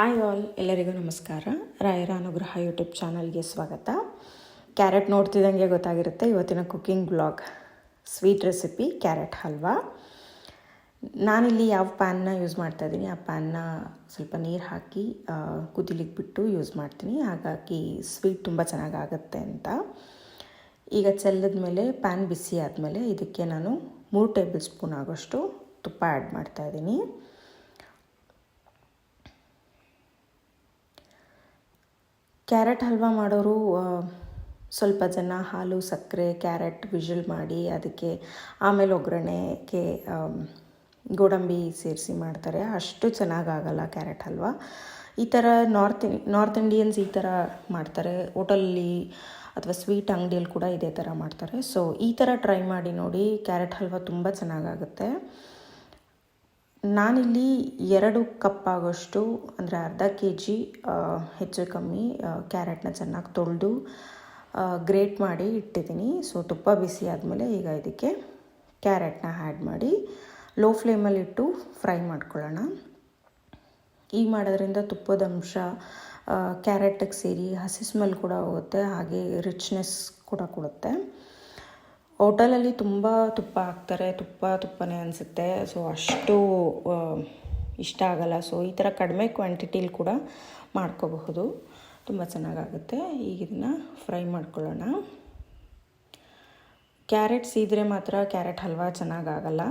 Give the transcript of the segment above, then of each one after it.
Hi all, ಎಲ್ಲರಿಗೂ ನಮಸ್ಕಾರ. ರಾಯರ ಅನುಗ್ರಹ ಯೂಟ್ಯೂಬ್ ಚಾನಲ್ಗೆ ಸ್ವಾಗತ. ಕ್ಯಾರೆಟ್ ನೋಡ್ತಿದ್ದಂಗೆ ಗೊತ್ತಾಗಿರುತ್ತೆ ಇವತ್ತಿನ cooking blog. Sweet recipe carrot halwa. ನಾನಿಲ್ಲಿ ಯಾವ ಪ್ಯಾನ್ನ ಯೂಸ್ ಮಾಡ್ತಾಯಿದ್ದೀನಿ ಆ ಪ್ಯಾನ್ನ ಸ್ವಲ್ಪ ನೀರು ಹಾಕಿ ಕುದಿಲಿಕ್ಕೆ ಬಿಟ್ಟು ಯೂಸ್ ಮಾಡ್ತೀನಿ, ಹಾಗಾಗಿ ಸ್ವೀಟ್ ತುಂಬ ಚೆನ್ನಾಗಾಗುತ್ತೆ ಅಂತ. ಈಗ ಚೆಲ್ಲದ ಮೇಲೆ ಪ್ಯಾನ್ ಬಿಸಿ ಆದಮೇಲೆ ಇದಕ್ಕೆ ನಾನು 3 ಟೇಬಲ್ ಸ್ಪೂನ್ ಆಗೋಷ್ಟು ತುಪ್ಪ ಆ್ಯಡ್ ಮಾಡ್ತಾಯಿದ್ದೀನಿ. ಕ್ಯಾರೆಟ್ ಹಲ್ವಾ ಮಾಡೋರು ಸ್ವಲ್ಪ ಜನ ಹಾಲು, ಸಕ್ಕರೆ, ಕ್ಯಾರೆಟ್ ವಿಷಲ್ ಮಾಡಿ ಅದಕ್ಕೆ ಆಮೇಲೆ ಒಗ್ಗರಣೆಗೆ ಗೋಡಂಬಿ ಸೇರಿಸಿ ಮಾಡ್ತಾರೆ. ಅಷ್ಟು ಚೆನ್ನಾಗಾಗಲ್ಲ ಕ್ಯಾರೆಟ್ ಹಲ್ವಾ. ಈ ಥರ ನಾರ್ತ್ ಇಂಡಿಯನ್ಸ್ ಈ ಥರ ಮಾಡ್ತಾರೆ. ಹೋಟೆಲಲ್ಲಿ ಅಥವಾ ಸ್ವೀಟ್ ಅಂಗಡಿಯಲ್ಲಿ ಕೂಡ ಇದೇ ಥರ ಮಾಡ್ತಾರೆ. ಸೊ ಈ ಥರ ಟ್ರೈ ಮಾಡಿ ನೋಡಿ, ಕ್ಯಾರೆಟ್ ಹಲ್ವಾ ತುಂಬ ಚೆನ್ನಾಗಾಗುತ್ತೆ. ನಾನಿಲ್ಲಿ 2 ಕಪ್ ಆಗೋಷ್ಟು ಅಂದರೆ ಅರ್ಧ kg ಹೆಚ್ಚು ಕಮ್ಮಿ ಕ್ಯಾರೆಟ್ನ ಚೆನ್ನಾಗಿ ತೊಳೆದು ಗ್ರೇಟ್ ಮಾಡಿ ಇಟ್ಟಿದ್ದೀನಿ. ಸೊ ತುಪ್ಪ ಬಿಸಿ ಆದಮೇಲೆ ಈಗ ಇದಕ್ಕೆ ಕ್ಯಾರೆಟ್ನ ಆ್ಯಡ್ ಮಾಡಿ ಲೋ ಫ್ಲೇಮಲ್ಲಿಟ್ಟು ಫ್ರೈ ಮಾಡ್ಕೊಳ್ಳೋಣ. ಈಗ ಮಾಡೋದ್ರಿಂದ ತುಪ್ಪದ ಅಂಶ ಕ್ಯಾರೆಟಿಗೆ ಸೇರಿ ಹಸಿ ಸ್ಮೆಲ್ ಕೂಡ ಹೋಗುತ್ತೆ, ಹಾಗೆ ರಿಚ್ನೆಸ್ ಕೂಡ ಕೊಡುತ್ತೆ. ಹೋಟೆಲಲ್ಲಿ ತುಂಬ ತುಪ್ಪ ಹಾಕ್ತಾರೆ, ತುಪ್ಪನೇ ಅನಿಸುತ್ತೆ. ಸೊ ಅಷ್ಟು ಇಷ್ಟ ಆಗಲ್ಲ. ಸೊ ಈ ಥರ ಕಡಿಮೆ ಕ್ವಾಂಟಿಟಿಲಿ ಕೂಡ ಮಾಡ್ಕೋಬಹುದು, ತುಂಬ ಚೆನ್ನಾಗಾಗುತ್ತೆ. ಈಗ ಇದನ್ನು ಫ್ರೈ ಮಾಡ್ಕೊಳ್ಳೋಣ. ಕ್ಯಾರೆಟ್ ಸೀದ್ರೆ ಮಾತ್ರ ಕ್ಯಾರೆಟ್ ಹಲ್ವಾ ಚೆನ್ನಾಗಾಗಲ್ಲ.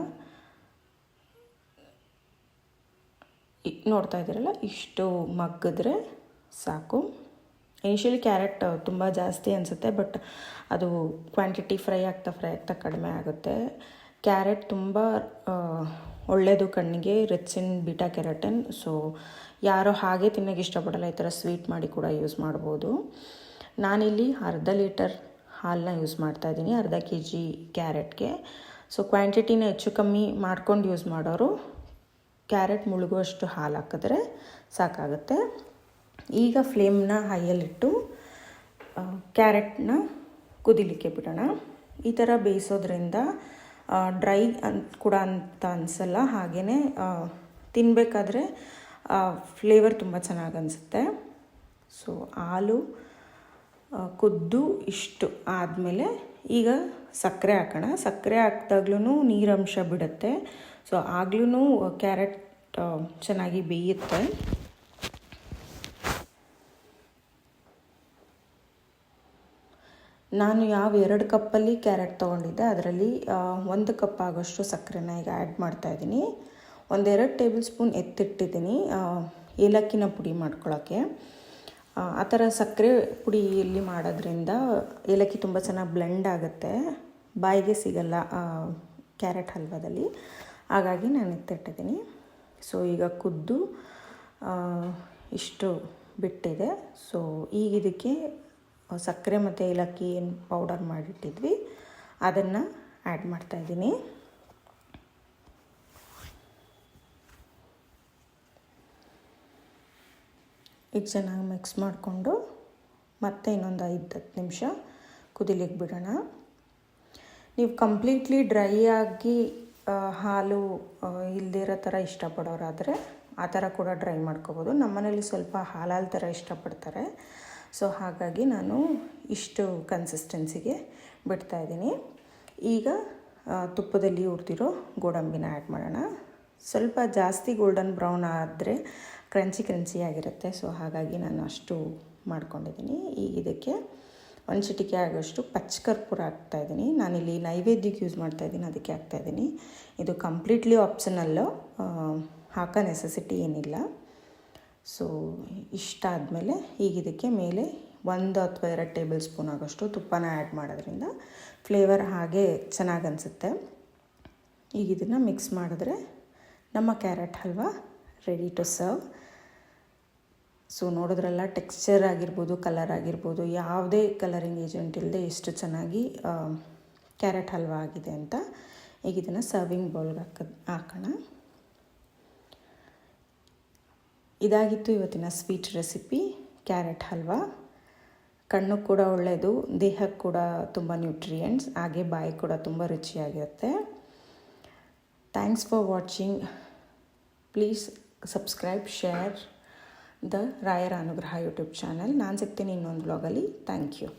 ನೋಡ್ತಾ ಇದ್ದೀರಲ್ಲ, ಇಷ್ಟು ಮಗ್ಗಿದ್ರೆ ಸಾಕು. ಇನಿಷಿಯಲಿ ಕ್ಯಾರೆಟ್ ತುಂಬ ಜಾಸ್ತಿ ಅನಿಸುತ್ತೆ, ಬಟ್ ಅದು ಕ್ವಾಂಟಿಟಿ ಫ್ರೈ ಆಗ್ತಾ ಕಡಿಮೆ ಆಗುತ್ತೆ. ಕ್ಯಾರೆಟ್ ತುಂಬ ಒಳ್ಳೆಯದು ಕಣ್ಣಿಗೆ, rich in beta keratin. So ಯಾರೋ ಹಾಗೆ ತಿನ್ನೋಕ್ಕೆ ಇಷ್ಟಪಡಲ್ಲ, ಈ ಥರ ಸ್ವೀಟ್ ಮಾಡಿ ಕೂಡ ಯೂಸ್ ಮಾಡ್ಬೋದು. ನಾನಿಲ್ಲಿ ಅರ್ಧ ಲೀಟರ್ ಹಾಲನ್ನ ಯೂಸ್ ಮಾಡ್ತಾಯಿದ್ದೀನಿ ಅರ್ಧ kg ಕ್ಯಾರೆಟ್ಗೆ. ಸೊ ಕ್ವಾಂಟಿಟಿನ ಹೆಚ್ಚು ಕಮ್ಮಿ ಮಾಡ್ಕೊಂಡು ಯೂಸ್ ಮಾಡೋರು ಕ್ಯಾರೆಟ್ ಮುಳುಗುವಷ್ಟು ಹಾಲು ಹಾಕಿದ್ರೆ ಸಾಕಾಗುತ್ತೆ. ಈಗ ಫ್ಲೇಮ್ನ ಹೈಯಲ್ಲಿಟ್ಟು ಕ್ಯಾರೆಟ್ನ ಕುದಿಲಿಕ್ಕೆ ಬಿಡೋಣ. ಈ ಥರ ಬೇಯಿಸೋದ್ರಿಂದ ಡ್ರೈ ಕೂಡ ಅಂತ ಅನಿಸಲ್ಲ, ಹಾಗೆಯೇ ತಿನ್ನಬೇಕಾದ್ರೆ ಫ್ಲೇವರ್ ತುಂಬ ಚೆನ್ನಾಗಿ ಅನಿಸುತ್ತೆ. ಸೊ ಹಾಲು ಕುದ್ದು ಇಷ್ಟು ಆದಮೇಲೆ ಈಗ ಸಕ್ಕರೆ ಹಾಕೋಣ. ಸಕ್ಕರೆ ಹಾಕಿದಾಗ್ಲೂ ನೀರಂಶ ಬಿಡುತ್ತೆ. ಸೊ ಆಗ್ಲೂ ಕ್ಯಾರೆಟ್ ಚೆನ್ನಾಗಿ ಬೇಯುತ್ತೆ. ನಾನು 2 ಕಪ್ಪಲ್ಲಿ ಕ್ಯಾರೆಟ್ ತೊಗೊಂಡಿದ್ದೆ, ಅದರಲ್ಲಿ 1 ಕಪ್ ಆಗೋಷ್ಟು ಸಕ್ಕರೆನ ಈಗ ಆ್ಯಡ್ ಮಾಡ್ತಾಯಿದ್ದೀನಿ. 1-2 ಟೇಬಲ್ ಸ್ಪೂನ್ ಎತ್ತಿಟ್ಟಿದ್ದೀನಿ ಏಲಕ್ಕಿನ ಪುಡಿ ಮಾಡ್ಕೊಳ್ಳೋಕ್ಕೆ. ಆ ಥರ ಸಕ್ಕರೆ ಪುಡಿಯಲ್ಲಿ ಮಾಡೋದ್ರಿಂದ ಏಲಕ್ಕಿ ತುಂಬ ಚೆನ್ನಾಗಿ ಬ್ಲೆಂಡ್ ಆಗುತ್ತೆ, ಬಾಯಿಗೆ ಸಿಗಲ್ಲ ಕ್ಯಾರೆಟ್ ಹಲ್ವಾದಲ್ಲಿ, ಹಾಗಾಗಿ ನಾನು ಎತ್ತಿಟ್ಟಿದ್ದೀನಿ. ಸೊ ಈಗ ಕುದ್ದು ಇಷ್ಟು ಬಿಟ್ಟಿದೆ. ಸೊ ಈಗ ಇದಕ್ಕೆ ಸಕ್ಕರೆ ಮತ್ತು ಏಲಕ್ಕಿ ಏನು ಪೌಡರ್ ಮಾಡಿಟ್ಟಿದ್ವಿ ಅದನ್ನು ಆ್ಯಡ್ ಮಾಡ್ತಾಯಿದ್ದೀನಿ. ಈಗ ಚೆನ್ನಾಗಿ ಮಿಕ್ಸ್ ಮಾಡಿಕೊಂಡು ಮತ್ತೆ ಇನ್ನೊಂದು 5-10 ನಿಮಿಷ ಕುದಿಲಿಕ್ಕೆ ಬಿಡೋಣ. ನೀವು ಕಂಪ್ಲೀಟ್ಲಿ ಡ್ರೈ ಆಗಿ ಹಾಲು ಇಲ್ದಿರೋ ಥರ ಇಷ್ಟಪಡೋರಾದರೆ ಆ ಥರ ಕೂಡ ಡ್ರೈ ಮಾಡ್ಕೋಬೋದು. ನಮ್ಮನೇಲಿ ಸ್ವಲ್ಪ ಹಾಲಾಲ್ ಥರ ಇಷ್ಟಪಡ್ತಾರೆ. ಸೊ ಹಾಗಾಗಿ ನಾನು ಇಷ್ಟು ಕನ್ಸಿಸ್ಟೆನ್ಸಿಗೆ ಬಿಡ್ತಾಯಿದ್ದೀನಿ. ಈಗ ತುಪ್ಪದಲ್ಲಿ ಹುರಿದಿರೋ ಗೋಡಂಬಿನ ಆ್ಯಡ್ ಮಾಡೋಣ. ಸ್ವಲ್ಪ ಜಾಸ್ತಿ ಗೋಲ್ಡನ್ ಬ್ರೌನ್ ಆದರೆ ಕ್ರಂಚಿ ಆಗಿರುತ್ತೆ. ಸೊ ಹಾಗಾಗಿ ನಾನು ಅಷ್ಟು ಮಾಡ್ಕೊಂಡಿದ್ದೀನಿ. ಈಗ ಇದಕ್ಕೆ 1 ಚಿಟಿಕೆ ಆಗೋಷ್ಟು ಪಚ್ಚಕರ್ಪೂರ ಹಾಕ್ತಾಯಿದ್ದೀನಿ. ನಾನಿಲ್ಲಿ ನೈವೇದ್ಯಕ್ಕೆ ಯೂಸ್ ಮಾಡ್ತಾಯಿದ್ದೀನಿ, ಅದಕ್ಕೆ ಹಾಕ್ತಾಯಿದ್ದೀನಿ. ಇದು ಕಂಪ್ಲೀಟ್ಲಿ ಆಪ್ಷನಲ್ಲು, ಹಾಕೋ ನೆಸೆಸಿಟಿ ಏನಿಲ್ಲ. ಸೊ ಇಷ್ಟ ಆದಮೇಲೆ ಈಗ ಇದಕ್ಕೆ ಮೇಲೆ 1 ಅಥವಾ 2 ಟೇಬಲ್ ಸ್ಪೂನ್ ಆಗೋಷ್ಟು ತುಪ್ಪನ ಆ್ಯಡ್ ಮಾಡೋದ್ರಿಂದ ಫ್ಲೇವರ್ ಹಾಗೆ ಚೆನ್ನಾಗಿ ಅನಿಸುತ್ತೆ. ಈಗ ಇದನ್ನು ಮಿಕ್ಸ್ ಮಾಡಿದ್ರೆ ನಮ್ಮ carrot halwa ready to serve. So ನೋಡಿದ್ರಲ್ಲ, ಟೆಕ್ಸ್ಚರ್ ಆಗಿರ್ಬೋದು, ಕಲರ್ ಆಗಿರ್ಬೋದು, ಯಾವುದೇ ಕಲರಿಂಗ್ ಏಜೆಂಟ್ ಇಲ್ಲದೆ ಎಷ್ಟು ಚೆನ್ನಾಗಿ ಕ್ಯಾರೆಟ್ ಹಲ್ವಾ ಆಗಿದೆ ಅಂತ. ಈಗ ಇದನ್ನು ಸರ್ವಿಂಗ್ ಬೌಲ್ಗೆ ಹಾಕೋಣ. ಇದಾಗಿತ್ತು ಇವತ್ತಿನ ಸ್ವೀಟ್ ರೆಸಿಪಿ ಕ್ಯಾರೆಟ್ ಹಲ್ವಾ. ಕಣ್ಣು ಕೂಡ ಒಳ್ಳೆಯದು, ದೇಹಕ್ಕೆ ಕೂಡ ತುಂಬ ನ್ಯೂಟ್ರಿಯೆಂಟ್ಸ್, ಹಾಗೆ ಬಾಯಿ ಕೂಡ ತುಂಬ ರುಚಿಯಾಗಿರುತ್ತೆ. Thanks for watching. Please subscribe, share the Rayara Anugraha YouTube channel. ನಾನು ಸಿಗ್ತೀನಿ ಇನ್ನೊಂದು ವ್ಲಾಗಲ್ಲಿ. Thank you.